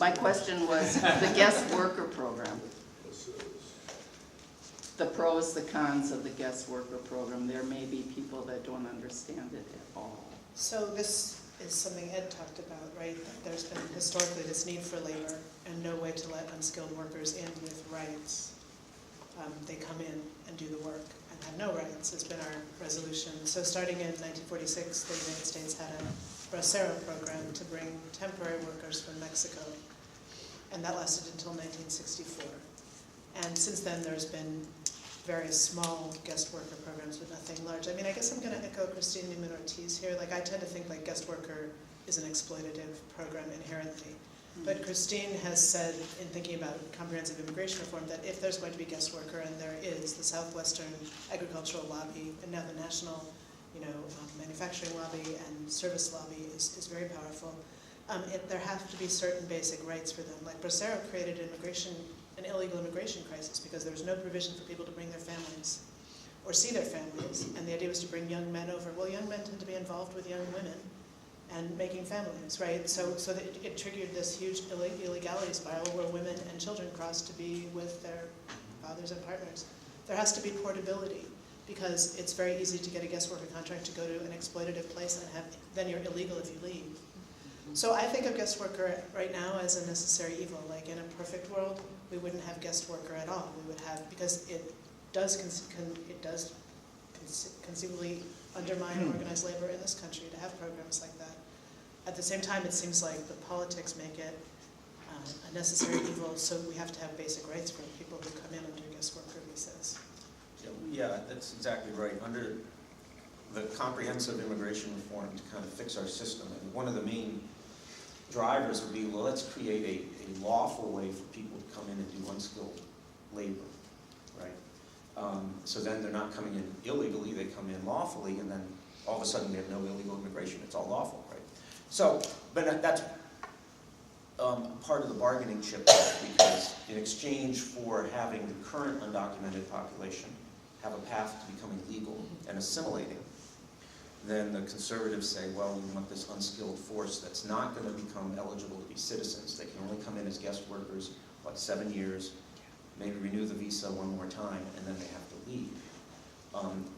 My question was the guest worker program. The pros, the cons of the guest worker program. There may be people that don't understand it at all. So this is something Ed talked about, right? That there's been historically this need for labor and no way to let unskilled workers in with rights. They come in and do the work and have no rights has been our resolution. So starting in 1946, the United States had a bracero program to bring temporary workers from Mexico, and that lasted until 1964. And since then, there's been various small guest worker programs, but nothing large. I mean, I guess I'm going to echo Christine Newman-Ortiz here. Like, I tend to think like guest worker is an exploitative program inherently. But Christine has said, in thinking about comprehensive immigration reform, that if there's going to be guest worker, and there is, the Southwestern Agricultural Lobby, and now the National, Manufacturing Lobby and Service Lobby is very powerful. There have to be certain basic rights for them. Like Bracero created an illegal immigration crisis because there was no provision for people to bring their families or see their families, and the idea was to bring young men over. Well, young men tend to be involved with young women and making families, right? So that it triggered this huge illegality spiral where women and children crossed to be with their fathers and partners. There has to be portability because it's very easy to get a guest worker contract to go to an exploitative place and then you're illegal if you leave. So I think of guest worker right now as a necessary evil. Like in a perfect world, we wouldn't have guest worker at all. We would have, because it does conceivably undermine organized labor in this country to have programs like that. At the same time, it seems like the politics make it a necessary evil, so we have to have basic rights for people who come in under guest worker visas. Yeah, that's exactly right. Under the comprehensive immigration reform to kind of fix our system, and one of the main drivers would be, well, let's create a lawful way for people to come in and do unskilled labor, right? So then they're not coming in illegally, they come in lawfully, and then all of a sudden we have no illegal immigration, it's all lawful, right? So, but that's part of the bargaining chip, because in exchange for having the current undocumented population have a path to becoming legal and assimilating, then the conservatives say, well, we want this unskilled force that's not going to become eligible to be citizens. They can only come in as guest workers, 7 years, maybe renew the visa one more time, and then they have to leave.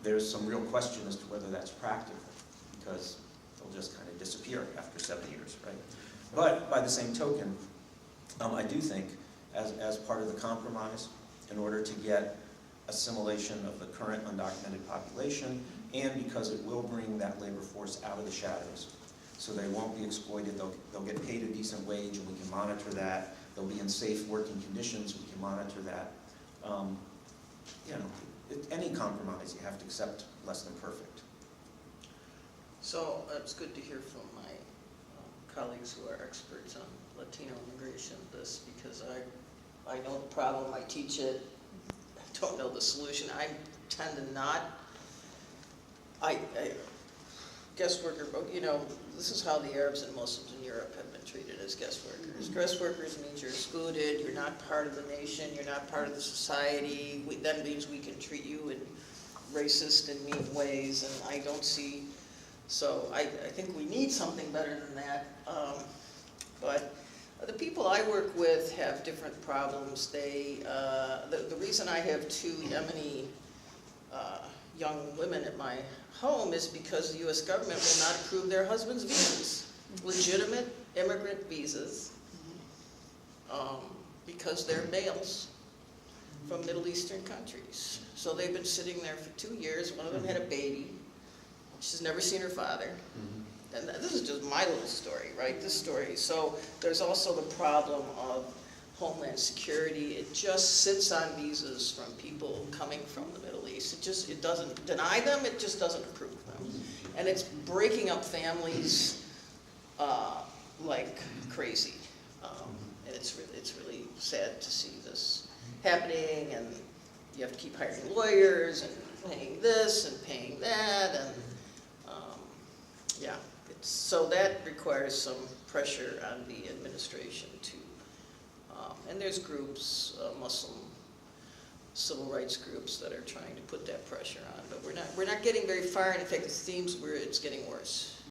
There's some real question as to whether that's practical, because they'll just kind of disappear after 7 years, right? But by the same token, I do think, as part of the compromise, in order to get assimilation of the current undocumented population, and because it will bring that labor force out of the shadows, so they won't be exploited, they'll get paid a decent wage, and we can monitor that. They'll be in safe working conditions, we can monitor that. Any compromise, you have to accept less than perfect. So it's good to hear from my colleagues who are experts on Latino immigration, because I know the problem, I teach it, I don't know the solution. I tend to not, guest worker, this is how the Arabs and Muslims in Europe have been treated as guest workers. Guest workers means you're excluded, you're not part of the nation, you're not part of the society. That means we can treat you in racist and mean ways, and I don't see, so I think we need something better than that. But the people I work with have different problems. The reason I have 2 Yemeni young women at my home is because the U.S. government will not approve their husbands' visas, legitimate immigrant visas, because they're males from Middle Eastern countries. So they've been sitting there for 2 years. One of them had a baby. She's never seen her father. And this is just my little story, right? This story. So there's also the problem of Homeland Security. It just sits on visas from people coming from the Middle East. It doesn't deny them, it just doesn't approve them. And it's breaking up families like crazy. And it's really sad to see this happening, and you have to keep hiring lawyers and paying this and paying that, and yeah. So that requires some pressure on the administration to, and there's groups, Muslim civil rights groups that are trying to put that pressure on, but we're not getting very far, and in fact it seems it's getting worse.